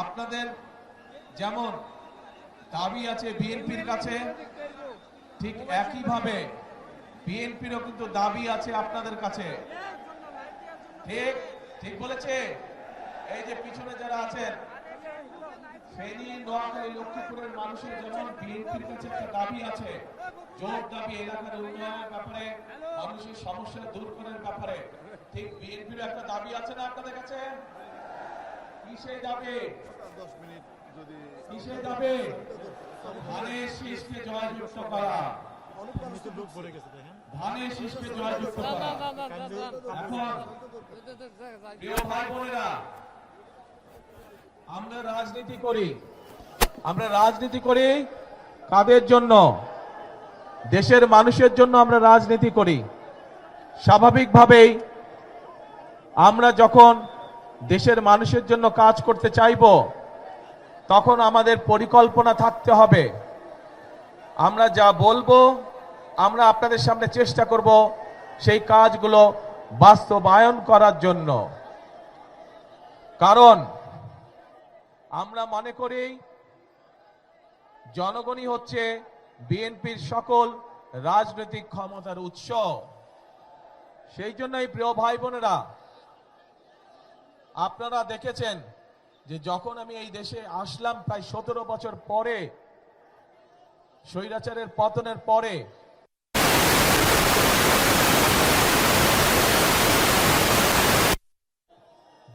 আপনাদের যেমন দাবি আছে বিএনপির কাছে, ঠিক একইভাবে বিএনপিরও কিন্তু দাবি আছে আপনাদের কাছে। ঠিক ঠিক বলেছে। এই যে পিছনে যারা আছেন, ফেনী, নোয়াখালী, লক্ষ্মীপুরের মানুষের যেমন বিএনপির কাছে একটা দাবি আছে, জোর দাবি এলাকার উন্নয়নের ব্যাপারে, মানুষের সমস্যা দূর করার ব্যাপারে, ঠিক বিএনপির একটা দাবি আছে না আপনাদের কাছে? কি সেই দাবি? কি সেই দাবি? ধানের শীষকে জয়যুক্ত করা, ধানের শীষকে জয়যুক্ত করা। এখন প্রিয় ভাই বোনেরা, আমরা রাজনীতি করি কাদের জন্য? দেশের মানুষের জন্য আমরা রাজনীতি করি। স্বাভাবিকভাবেই আমরা যখন দেশের মানুষের জন্য কাজ করতে চাইব, তখন আমাদের পরিকল্পনা থাকতে হবে। আমরা যা বলবো, আমরা আপনাদের সামনে চেষ্টা করব সেই কাজগুলো বাস্তবায়ন করার জন্য। কারণ আমরা মনে করি জনগণই হচ্ছে বিএনপির সকল রাজনৈতিক ক্ষমতার উৎস। সেই জন্যই প্রিয় ভাই বোনেরা, আপনারা দেখেছেন যে যখন আমি এই দেশে আসলাম প্রায় 17 বছর পরে, স্বৈরাচারের পতনের পরে,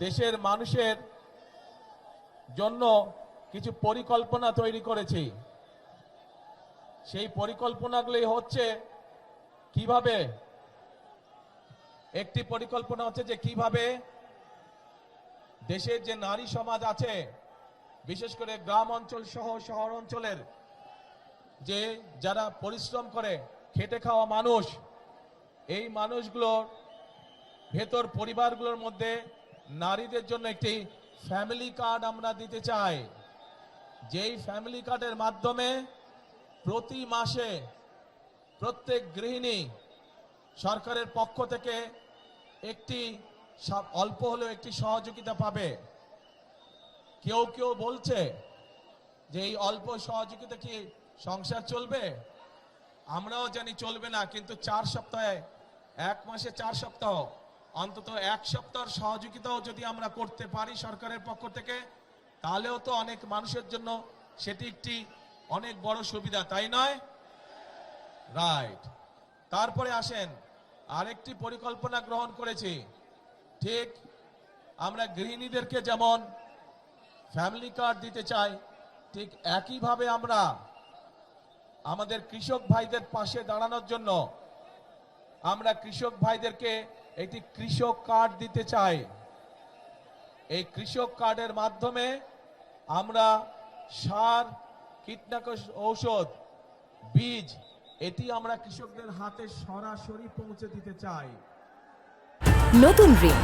দেশের মানুষের জন্য কিছু পরিকল্পনা তৈরি করেছি। সেই পরিকল্পনাগুলি হচ্ছে কিভাবে, একটি পরিকল্পনা হচ্ছে যে কিভাবে দেশের যে নারী সমাজ আছে, বিশেষ করে গ্রাম অঞ্চল সহ শহর অঞ্চলের যে যারা পরিশ্রম করে খেটে খাওয়া মানুষ, এই মানুষগুলোর ভেতর পরিবারগুলোর মধ্যে নারীদের জন্য একটি ফ্যামিলি কার্ড আমরা দিতে চাই। যেই ফ্যামিলি কার্ডের মাধ্যমে প্রতি মাসে প্রত্যেক গৃহিণী সরকারের পক্ষ থেকে একটি অল্প হলেও একটি সহযোগিতা পাবে। কেউ কেউ বলছে যে এই অল্প সহযোগিতা কি সংসার চলবে? আমরাও জানি চলবে না, কিন্তু 4 সপ্তাহে, এক মাসে 4 সপ্তাহ, অন্তত 1 সপ্তাহের সহযোগিতাও যদি আমরা করতে পারি সরকারের পক্ষ থেকে, তাহলেও তো অনেক মানুষের জন্য সেটি একটি অনেক বড় সুবিধা, তাই নয়? রাইট। তারপরে আসেন, আরেকটি পরিকল্পনা গ্রহণ করেছি। ঠিক আমরা গৃহিণীদেরকে যেমন ফ্যামিলি কার্ড দিতে চাই, ঠিক একইভাবে আমরা আমাদের কৃষক ভাইদের পাশে দাঁড়ানোর জন্য আমরা কৃষক ভাইদেরকে একটি কৃষক কার্ড দিতে চাই। এই কৃষক কার্ডের মাধ্যমে আমরা সার, কীটনাশক ঔষধ, বীজ, এটি আমরা কৃষকদের হাতে সরাসরি পৌঁছে দিতে চাই। নতুন রিন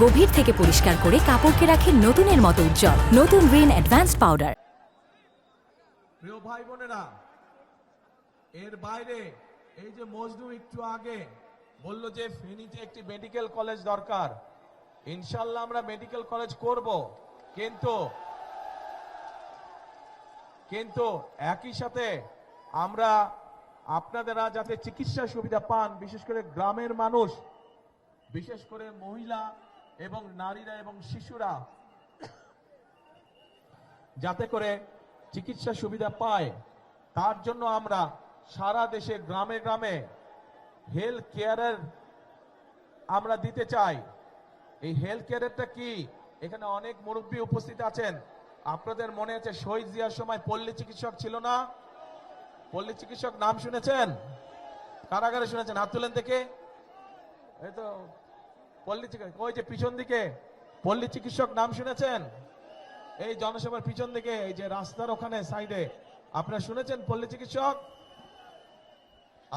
গভীর থেকে পরিষ্কার করে কাপড়কে রাখে নতুনের মতো উজ্জ্বল। নতুন রিন অ্যাডভান্সড পাউডার। প্রিয় ভাই বোনেরা, এর বাইরে এই যে মজনু একটু আগে বলল যে ফেনীতে একটি মেডিকেল কলেজ দরকার, ইনশাআল্লাহ আমরা মেডিকেল কলেজ করব, কিন্তু একই সাথে আমরা আপনারা যাতে চিকিৎসা সুবিধা পান, বিশেষ করে গ্রামের মানুষ, বিশেষ করে মহিলা এবং নারীরা এবং শিশুরা যাতে করে চিকিৎসা সুবিধা পায়, তার জন্য আমরা সারা দেশে গ্রামে গ্রামে হেলথ কেয়ারের আমরা দিতে চাই। এই হেলথ কেয়ারটা কি? এখানে অনেক মুরব্বী উপস্থিত আছেন। আপনাদের মনে আছে শহীদ জিয়ার সময় পল্লী চিকিৎসক ছিল না? পল্লী চিকিৎসক নাম শুনেছেন? কারাগারে শুনেছেন? হাত তুলেন থেকে। এই তো পল্লী চিকিৎসক, ওই যে পিছন দিকে পল্লী চিকিৎসক নাম শুনেছেন? এই জনসভার পিছন দিকে, এই যে রাস্তার ওখানে সাইডে, আপনারা শুনেছেন পল্লী চিকিৎসক?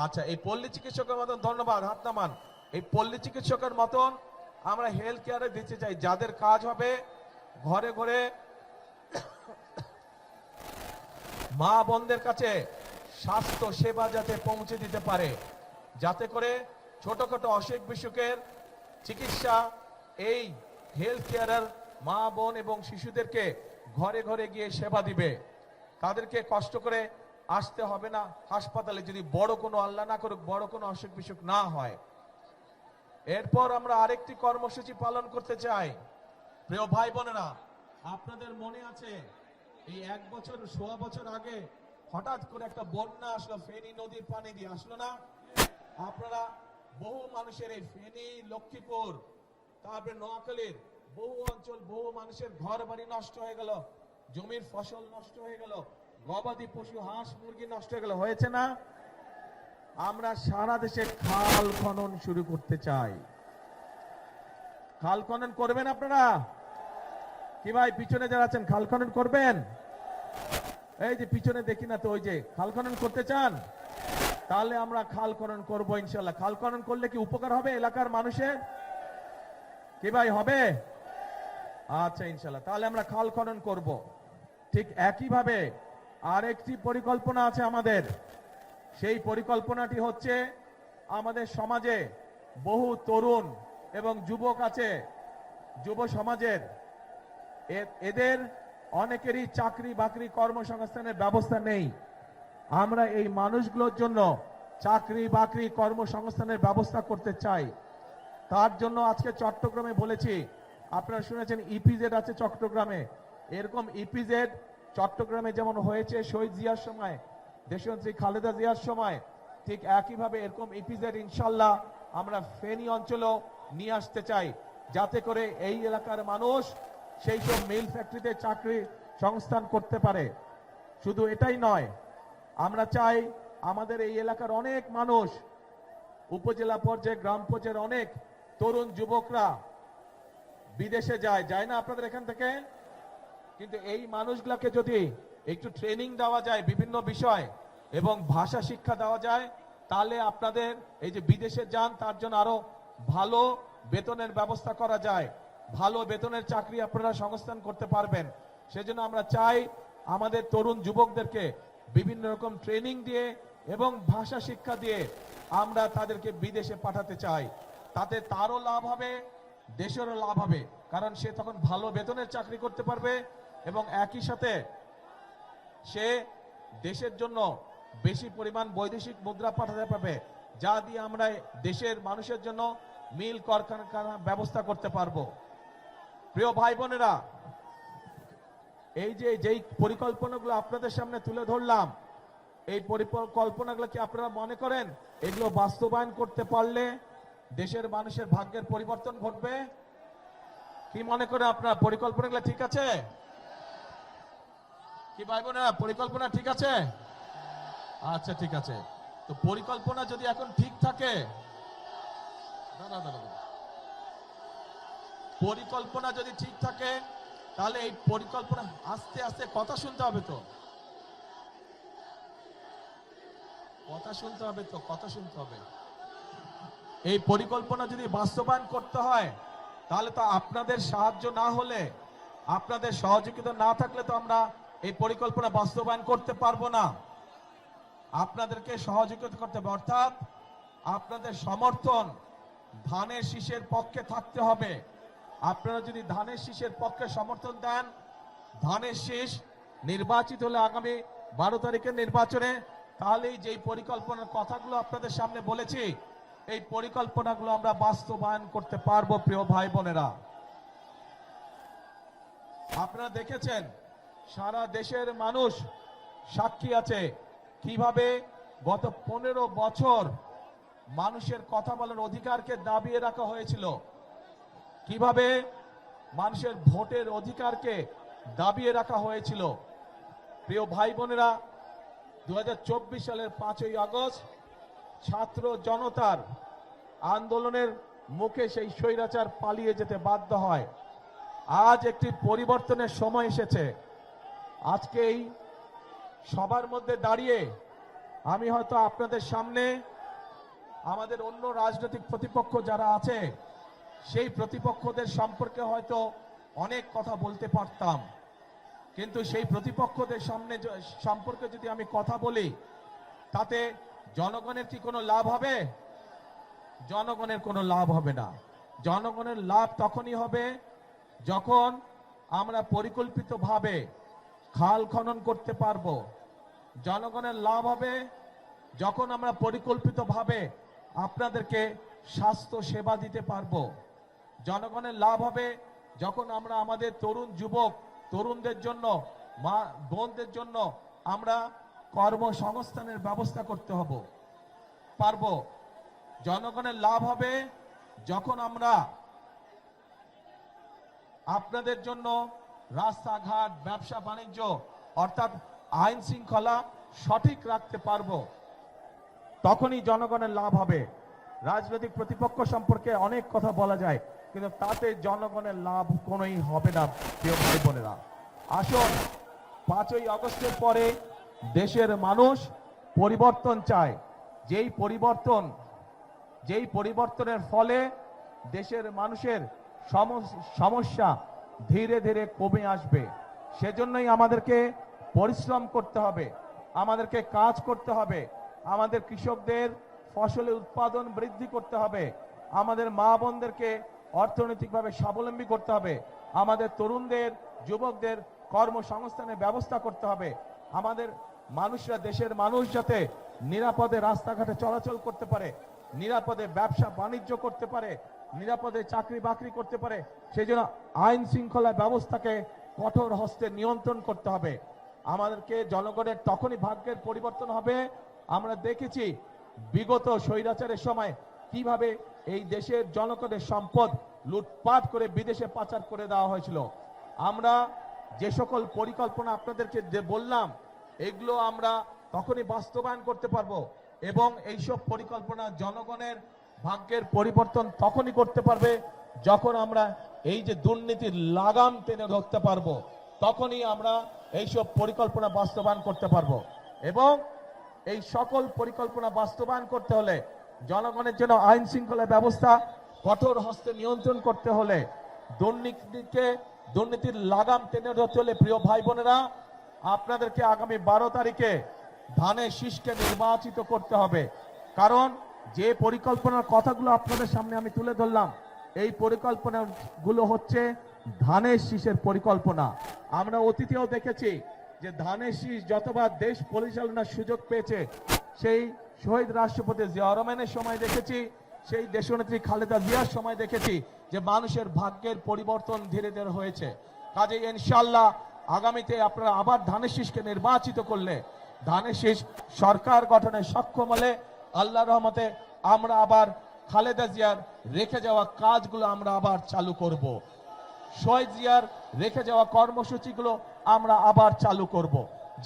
আচ্ছা, এই পল্লী চিকিৎসকের মতন, ধন্যবাদ, হাত নামান। এই পল্লী চিকিৎসকের মতন আমরা হেলথ কেয়ারে দিতে চাই, যাদের কাজ হবে ঘরে ঘরে মা বোনদের কাছে স্বাস্থ্য সেবা যাতে পৌঁছে দিতে পারে, যাতে করে ছোটখাটো অসুখ বিসুখের চিকিৎসা এই হেলথ কেয়ারের মা বোন এবং শিশুদেরকে ঘরে ঘরে গিয়ে সেবা দিবে। তাদেরকে কষ্ট করে আসতে হবে না হাসপাতালে, যদি বড় কোনো, আল্লাহ না করুক, বড় কোনো অসুখ বিসুখ না হয়। এরপর আমরা আরেকটি কর্মসূচি পালন করতে চাই। প্রিয় ভাই বোনেরা, আপনাদের মনে আছে এই 1 বছর, 1.25 বছর আগে হঠাৎ করে একটা বন্যা আসলো, ফেনী নদীর পানি দিয়ে আসলো না? আপনারা বহু মানুষের, এই ফেনী, লক্ষ্মীপুর, তারপরে নোয়াখালীর বহু অঞ্চল, বহু মানুষের ঘর বাড়ি নষ্ট হয়ে গেল, জমির ফসল নষ্ট হয়ে গেল, গবাদি পশু, হাঁস মুরগি নষ্ট হয়ে গেল, হয়েছে না? আমরা সারা দেশে খাল খনন শুরু করতে চাই। খাল খনন করবেন আপনারা? কি ভাই, পিছনে যারা আছেন খাল খনন করবেন? এই যে পিছনে দেখি না তো, ওই যে খাল খনন করতে চান? তাহলে আমরা খাল খনন করবো ইনশাল্লাহ। খাল খনন করলে কি উপকার হবে এলাকার মানুষের? কি ভাই, হবে? আচ্ছা ইনশাল্লাহ, তাহলে আমরা খাল খনন করব। ঠিক একইভাবে আরেকটি পরিকল্পনা আছে আমাদের। সেই পরিকল্পনাটি হচ্ছে, আমাদের সমাজে বহু তরুণ এবং যুবক আছে, যুব সমাজের, এদের অনেকেরই চাকরি বাকরি কর্মসংস্থানের ব্যবস্থা নেই। আমরা এই মানুষগুলোর জন্য চাকরি বাকরি কর্মসংস্থানের ব্যবস্থা করতে চাই। তার জন্য আজকে চট্টগ্রামে বলেছি, আপনারা শুনেছেন ইপিজেড আছে চট্টগ্রামে, এরকম ইপিজেড চট্টগ্রামে যেমন হয়েছে শহীদ জিয়ার সময়, দেশনেত্রী খালেদা জিয়ার সময়, ঠিক একইভাবে এরকম ইপিজেড ইনশাল্লাহ আমরা ফেনী অঞ্চলেও নিয়ে আসতে চাই, যাতে করে এই এলাকার মানুষ সেই সব মিল ফ্যাক্টরিতে চাকরি সংস্থান করতে পারে। শুধু এটাই নয়, আমরা চাই আমাদের এই এলাকার অনেক মানুষ, উপজেলা পর্যায়ে, গ্রাম পর্যায়ের অনেক তরুণ যুবকরা বিদেশে যায় না আপনাদের এখান থেকে? কিন্তু এই মানুষগুলোকে যদি একটু ট্রেনিং দেওয়া যায় বিভিন্ন বিষয় এবং ভাষা শিক্ষা দেওয়া যায়, তাহলে আপনাদের এই যে বিদেশে যান তার জন্য আরো ভালো বেতনের ব্যবস্থা করা যায়, ভালো বেতনের চাকরি আপনারা সংস্থান করতে পারবেন। সেজন্য আমরা চাই আমাদের তরুণ যুবকদেরকে বিভিন্ন রকম ট্রেনিং দিয়ে এবং ভাষা শিক্ষা দিয়ে আমরা তাদেরকে বিদেশে পাঠাতে চাই। তাতে তারও লাভ হবে, দেশেরও লাভ হবে, কারণ সে তখন ভালো বেতনের চাকরি করতে পারবে এবং একই সাথে সে দেশের জন্য বেশি পরিমাণ বৈদেশিক মুদ্রা পাঠাতে পারবে, যা দিয়ে আমরা দেশের মানুষের জন্য মিল কারখানা ব্যবস্থা করতে পারবো। প্রিয় ভাই বোনেরা, এই যে যেই পরিকল্পনাগুলো আপনাদের সামনে তুলে ধরলাম, এই পরিকল্পনাগুলো কি আপনারা মনে করেন এগুলো বাস্তবায়ন করতে পারলে দেশের মানুষের ভাগ্যের পরিবর্তন ঘটবে? কি মনে করেন আপনারা, পরিকল্পনাগুলো ঠিক আছে? কি ভাই বোনেরা, পরিকল্পনা ঠিক আছে? আচ্ছা ঠিক আছে। তো পরিকল্পনা যদি এখন ঠিক থাকে, পরিকল্পনা যদি ঠিক থাকে, তাহলে এই পরিকল্পনা আস্তে আস্তে, কথা শুনতে হবে তো, কথা শুনতে হবে তো, কথা শুনতে হবে। এই পরিকল্পনা যদি বাস্তবায়ন করতে হয়, তাহলে তো আপনাদের সাহায্য না হলে, আপনাদের সহযোগিতা না থাকলে তো আমরা এই পরিকল্পনা বাস্তবায়ন করতে পারবো না। আপনাদেরকে সহযোগিতা করতে হবে, অর্থাৎ আপনাদের সমর্থন ধানের শীষের পক্ষে থাকতে হবে। আপনারা যদি ধানের শীষের পক্ষে সমর্থন দেন, ধানের শীষ নির্বাচিত হলে আগামী 12 তারিখের নির্বাচনে, তাহলেই যেই পরিকল্পনার কথাগুলো আপনাদের সামনে বলেছি, এই পরিকল্পনাগুলো আমরা বাস্তবায়ন করতে পারবো। প্রিয় ভাই বোনেরা, আপনারা দেখেছেন সারা দেশের মানুষ সাক্ষী আছে কিভাবে গত 15 বছর মানুষের কথা বলার অধিকারকে দাবিয়ে রাখা হয়েছিল, কিভাবে মানুষের ভোটের অধিকারকে দাবিয়ে রাখা হয়েছিল। প্রিয় ভাই বোনেরা, 2024 সালের 5ই আগস্ট ছাত্র জনতার আন্দোলনের মুখে সেই স্বৈরাচার পালিয়ে যেতে বাধ্য হয়। আজ একটি পরিবর্তনের সময় এসেছে। আজকে এই সবার মধ্যে দাঁড়িয়ে আমি হয়তো আপনাদের সামনে আমাদের অন্য রাজনৈতিক প্রতিপক্ষ যারা আছে সেই প্রতিপক্ষদের সম্পর্কে হয়তো অনেক কথা বলতে পারতাম, কিন্তু সেই প্রতিপক্ষদের সম্পর্কে যদি আমি কথা বলি, তাতে জনগণের কি কোনো লাভ হবে? জনগণের কোনো লাভ হবে না। জনগণের লাভ তখনই হবে যখন আমরা পরিকল্পিতভাবে খাল খনন করতে পারবো, জনগণের লাভ হবে। যখন আমরা পরিকল্পিতভাবে আপনাদেরকে স্বাস্থ্য সেবা দিতে পারবো, জনগণের লাভ হবে। যখন আমরা আমাদের তরুণ যুবক তরুণদের জন্য, মা বোনদের জন্য আমরা কর্মসংস্থানের ব্যবস্থা করতে পারবো। জনগণের লাভ হবে যখন আমরা আপনাদের জন্য রাস্তাঘাট, ব্যবসা বাণিজ্য অর্থাৎ আইন শৃঙ্খলা সঠিক রাখতে পারবো, তখনই জনগণের লাভ হবে। রাজনৈতিক প্রতিপক্ষ সম্পর্কে অনেক কথা বলা যায়, কিন্তু তাতে জনগণের লাভ কোনোই হবে না। প্রিয় ভাই বোনেরা, আসুন 5ই আগস্টের পরে দেশের মানুষ পরিবর্তন চায়। যেই পরিবর্তনের ফলে দেশের মানুষের সমস্যা ধীরে ধীরে কমে আসবে। সেজন্যই আমাদেরকে পরিশ্রম করতে হবে, আমাদেরকে কাজ করতে হবে, আমাদের কৃষকদের ফসলের উৎপাদন বৃদ্ধি করতে হবে, আমাদের মা বোনদেরকে অর্থনৈতিকভাবে স্বাবলম্বী করতে হবে, আমাদের তরুণদের, যুবকদের কর্মসংস্থানের ব্যবস্থা করতে হবে। আমাদের মানুষরা, দেশের মানুষ যাতে নিরাপদে রাস্তাঘাটে চলাচল করতে পারে, নিরাপদে ব্যবসা বাণিজ্য করতে পারে, নিরাপদে চাকরি বাকরি করতে পারে, সেই জন্য আইন শৃঙ্খলা ব্যবস্থাকে কঠোর হস্তে নিয়ন্ত্রণ করতে হবে। আমাদেরকে জনগণের তখনই ভাগ্যের পরিবর্তন হবে। আমরা দেখেছি বিগত স্বৈরাচারের সময় কিভাবে এই দেশের জনগণের সম্পদ লুটপাট করে বিদেশে পাচার করে দেওয়া হয়েছিল। আমরা যে সকল পরিকল্পনা আপনাদেরকে যে বললাম, এগুলো আমরা তখনই বাস্তবায়ন করতে পারবো এবং এইসব পরিকল্পনা জনগণের ভাগ্যের পরিবর্তন তখনই করতে পারবে যখন আমরা এই যে দুর্নীতির লাগাম টেনে ধরতে পারবো, তখনই আমরা এইসব পরিকল্পনা বাস্তবায়ন করতে পারবো। এবং এই সকল পরিকল্পনা বাস্তবায়ন করতে হলে, জনগণের জন্য আইন শৃঙ্খলা ব্যবস্থা কঠোর হস্তে নিয়ন্ত্রণ করতে হলে, দুর্নীতির লাগাম টেনে ধরতে হলে, প্রিয় ভাই বোনেরা, আপনাদেরকে আগামী 12 তারিখে ধানের শীষকে নির্বাচিত করতে হবে। কারণ যে পরিকল্পনার কথাগুলো আপনাদের সামনে আমি তুলে ধরলাম, এই পরিকল্পনাগুলো হচ্ছে ধানের শীষের পরিকল্পনা। আমরা অতীতেও দেখেছি যে ধানের শীষ যতবার দেশ পরিচালনার সুযোগ পেয়েছে, সেই শহীদ রাষ্ট্রপতি জিয়া রহমানের সময় দেখেছি, সেই দেশনেত্রী খালেদা জিয়ার সময় দেখেছি যে মানুষের ভাগ্যের পরিবর্তন ধীরে ধীরে হয়েছে। কাজে ইনশাআল্লাহ আগামীতে আপনারা আবার ধানের শীষকে নির্বাচিত করলে, ধানের শীষ সরকার গঠনে সক্ষম হলে, আল্লাহর রহমতে আমরা আবার খালেদা জিয়ার রেখে যাওয়া কাজগুলো আমরা আবার চালু করব। শহীদ জিয়ার রেখে যাওয়া কর্মসূচিগুলো আমরা আবার চালু করব,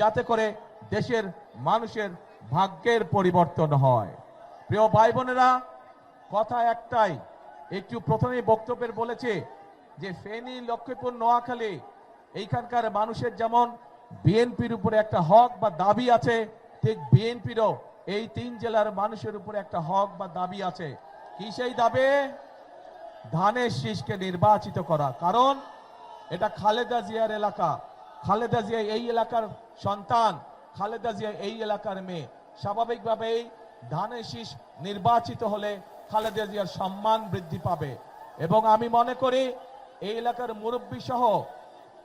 যাতে করে দেশের মানুষের ভাগ্যের পরিবর্তন হয়। প্রিয় ভাই বোনেরা, কথা একটাই, একটু প্রথমেই বক্তব্যের বলেছে যে ফেনী, লক্ষ্মীপুর, নোয়াখালী এইখানকার মানুষের যেমন বিএনপির উপরে একটা হক বা দাবি আছে, ঠিক বিএনপিরও এই 3 জেলার মানুষের উপরে একটা হক বা দাবি আছে। কি সেই দাবি? ধানের শীষকে নির্বাচিত করা। কারণ এটা খালেদা জিয়ার এলাকা, খালেদা জিয়া এই এলাকার সন্তান, খালেদা জিয়া এই এলাকার মেয়ে। স্বাভাবিকভাবেই ধানের শীষ নির্বাচিত হলে খালেদা জিয়ার সম্মান বৃদ্ধি পাবে। এবং আমি মনে করি এই এলাকার মুরব্বী সহ,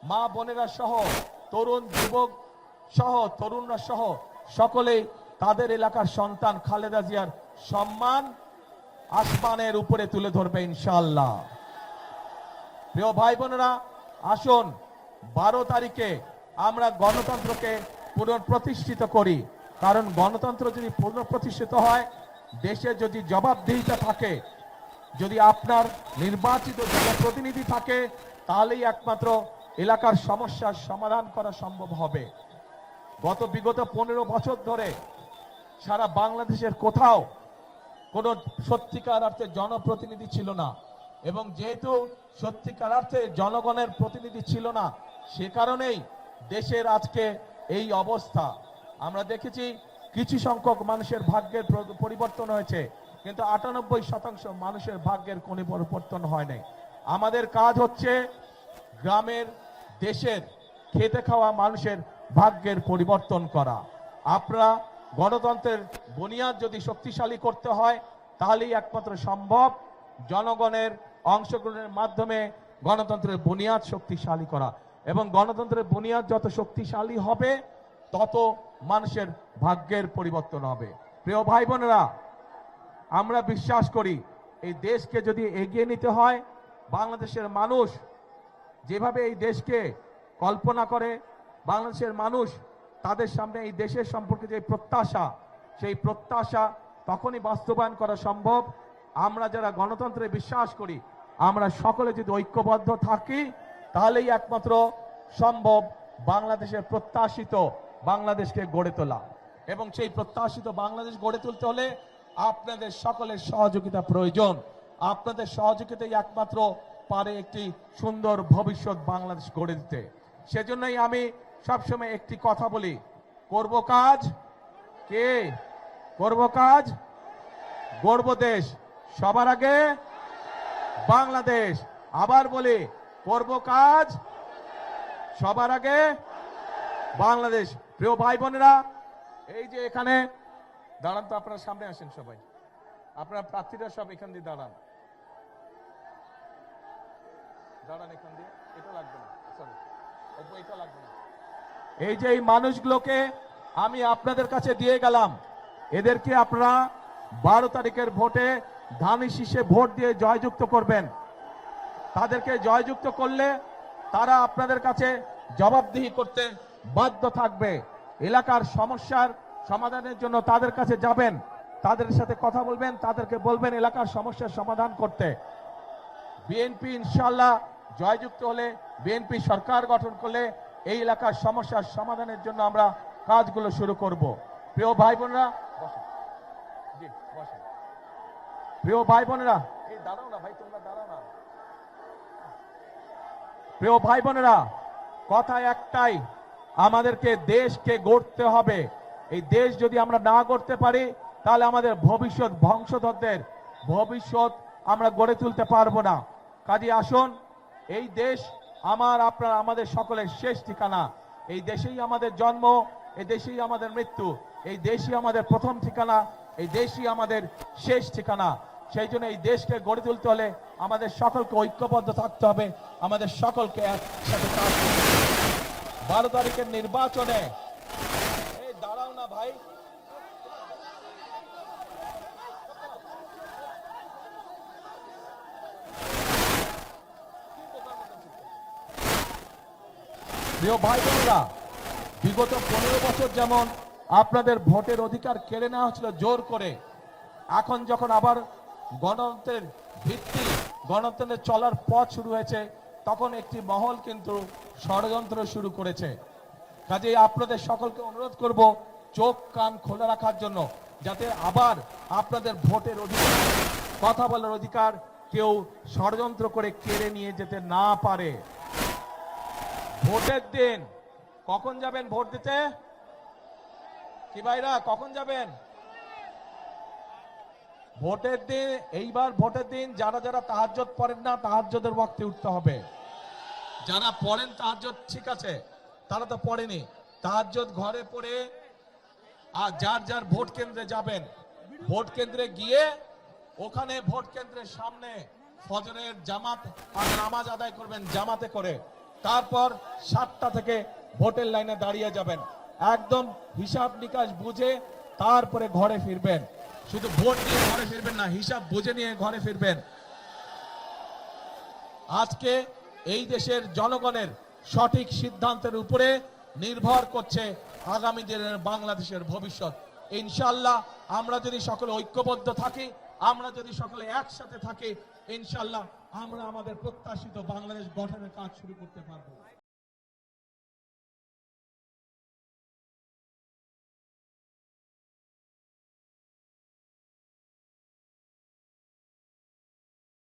মা বোনেরা সহ, তরুণ যুবক সহ, তরুণরা সহ সকলেই তাদের এলাকার সন্তান খালেদা জিয়ার সম্মান আসমানের উপরে তুলে ধরবে ইনশাআল্লাহ। প্রিয় ভাই বোনেরা, আসুন 12 তারিখে আমরা গণতন্ত্রকে পুনঃপ্রতিষ্ঠিত করি। কারণ গণতন্ত্র যদি পুনঃপ্রতিষ্ঠিত হয়, দেশে যদি জবাবদিহিতা থাকে, যদি আপনার নির্বাচিত জনপ্রতিনিধি থাকে, তাহলেই একমাত্র এলাকার সমস্যার সমাধান করা সম্ভব হবে। বিগত 15 বছর ধরে সারা বাংলাদেশের কোথাও কোনো সত্যিকার অর্থে জনপ্রতিনিধি ছিল না, এবং যেহেতু সত্যিকার অর্থে জনগণের প্রতিনিধি ছিল না, সে কারণেই দেশের আজকে এই অবস্থা। আমরা দেখেছি কিছু সংখ্যক মানুষের ভাগ্যের পরিবর্তন হয়েছে, কিন্তু 98% মানুষের ভাগ্যের কোনো পরিবর্তন হয় নাই। আমাদের কাজ হচ্ছে গ্রামের, দেশের খেতে খাওয়া মানুষের ভাগ্যের পরিবর্তন করা। আপনারা গণতন্ত্রের বুনিয়াদ যদি শক্তিশালী করতে হয়, তাহলেই একমাত্র সম্ভব জনগণের অংশগ্রহণের মাধ্যমে গণতন্ত্রের বুনিয়াদ শক্তিশালী করা, এবং গণতন্ত্রের বুনিয়াদ যত শক্তিশালী হবে তত মানুষের ভাগ্যের পরিবর্তন হবে। প্রিয় ভাই বোনেরা, আমরা বিশ্বাস করি এই দেশকে যদি এগিয়ে নিতে হয়, বাংলাদেশের মানুষ যেভাবে এই দেশকে কল্পনা করে, বাংলাদেশের মানুষ তাদের সামনে এই দেশের সম্পর্কে যে প্রত্যাশা, সেই প্রত্যাশা তখনই বাস্তবায়ন করা সম্ভব আমরা যারা গণতন্ত্রে বিশ্বাস করি, আমরা সকলে যদি ঐক্যবদ্ধ থাকি, তাহলেই একমাত্র সম্ভব বাংলাদেশের প্রত্যাশিত বাংলাদেশকে গড়ে তোলা। এবং সেই প্রত্যাশিত বাংলাদেশ গড়ে তুলতে হলে আপনাদের সকলের সহযোগিতা প্রয়োজন। আপনাদের সহযোগিতাই একমাত্র পারে একটি সুন্দর ভবিষ্যৎ বাংলাদেশ গড়ে দিতে। সেজন্যই আমি সবসময় একটি কথা বলি, করব কাজ, কে করব কাজ, গড়ব দেশ, সবার আগে বাংলাদেশ। আবার বলি, করব কাজ, সবার আগে বাংলাদেশ। প্রিয় ভাই বোনেরা, এই যে এখানে দাঁড়ান তো, আপনারা সামনে আসেন সবাই, আপনারা প্রার্থীরা সব এখান দিয়ে দাঁড়ান, দাঁড়ান এখান দিয়ে, এটা লাগবে না, সরি এটা লাগবে না। এই যে এই মানুষগুলোকে আমি আপনাদের কাছে দিয়ে গেলাম, এদেরকে আপনারা 12 তারিখের ভোটে ধানের শীষে ভোট দিয়ে জয়যুক্ত করবেন। তাদেরকে জয়যুক্ত করলে তারা আপনাদের কাছে জবাবদিহি করতে বাধ্য থাকবে। এলাকার সমস্যার সমাধানের জন্য তাদের কাছে যাবেন, তাদের সাথে কথা বলবেন, তাদেরকে বলবেন এলাকার সমস্যার সমাধান করতে। বিএনপি ইনশাআল্লাহ জয়যুক্ত হলে, বিএনপি সরকার গঠন করলে এই এলাকার সমস্যার সমাধানের জন্য আমরা কাজগুলো শুরু করব। প্রিয় ভাই বোনেরা, প্রিয় ভাই বোনেরা, এই দাঁড়াও না ভাই, তোমরা দাঁড়াও না। প্রিয় ভাই বোনেরা, কথা একটাই, আমাদেরকে দেশকে গড়তে হবে। এই দেশ যদি আমরা না গড়তে পারি, তাহলে আমাদের ভবিষ্যৎ, বংশধরদের ভবিষ্যৎ আমরা গড়ে তুলতে পারবো না। কাজে আসুন, এই দেশ আমার, আপনার, আমাদের সকলের শেষ ঠিকানা। এই দেশেই আমাদের জন্ম, এই দেশেই আমাদের মৃত্যু, এই দেশই আমাদের প্রথম ঠিকানা, এই দেশই আমাদের শেষ ঠিকানা। সেই জন্য এই দেশকে গড়ে তুলতে হলে আমাদের সকলকে ঐক্যবদ্ধ থাকতে হবে, আমাদের সকলকে একসাথে কাজ করতে হবে। 12 তারিখের নির্বাচনে, এই দাঁড়াও না ভাই, প্রিয় ভাই বোনেরা, বিগত 15 বছর যেমন আপনাদের ভোটের অধিকার কেড়ে নেওয়া হচ্ছিল জোর করে, এখন যখন আবার গণতন্ত্রের ভিত্তি, গণতন্ত্রের চলার পথ শুরু হয়েছে, তখন একটি মহল কিন্তু ষড়যন্ত্র শুরু করেছে। কাজেই আপনাদের সকলকে অনুরোধ করব চোখ কান খোলা রাখার জন্য, যাতে আবার আপনাদের ভোটের অধিকার, কথা বলার অধিকার কেউ ষড়যন্ত্র করে কেড়ে নিয়ে যেতে না পারে। ভোটের দিন কখন যাবেন ভোট দিতে? কি ভাইরা, কখন যাবেন ভোটের দিন? এইবার ভোটের দিন যারা যারা তাহাজ্জুদ পড়েন না, তাহাজ্জুদের ওয়াক্তে উঠতে হবে। যারা পড়েন তাহাজ্জুদ ঠিক আছে, তারা তো পড়েনি, তাহাজ্জুদ ঘরে পড়ে আর যার যার ভোট কেন্দ্রে যাবেন, ভোট কেন্দ্রে গিয়ে ওখানে ভোট কেন্দ্রের সামনে ফজরের জামাত আর নামাজ আদায় করবেন জামাতে করে। তারপর 7টা থেকে ভোটের লাইনে দাঁড়িয়ে যাবেন, একদম হিসাব নিকাশ বুঝে তারপরে ঘরে ফিরবেন। শুধু ভোট দিয়ে ঘরে ফিরবেন না, হিসাব বুঝে নিয়ে ঘরে ফিরবেন। আজকে এই দেশের জনগণের সঠিক সিদ্ধান্তের উপরে নির্ভর করছে আগামী দিনের বাংলাদেশের ভবিষ্যৎ। ইনশাআল্লাহ আমরা যদি সকলে ঐক্যবদ্ধ থাকি, আমরা যদি সকলে একসাথে থাকি, ইনশাআল্লাহ আমরা আমাদের প্রত্যাশিত বাংলাদেশ গঠনের কাজ শুরু করতে পারবো।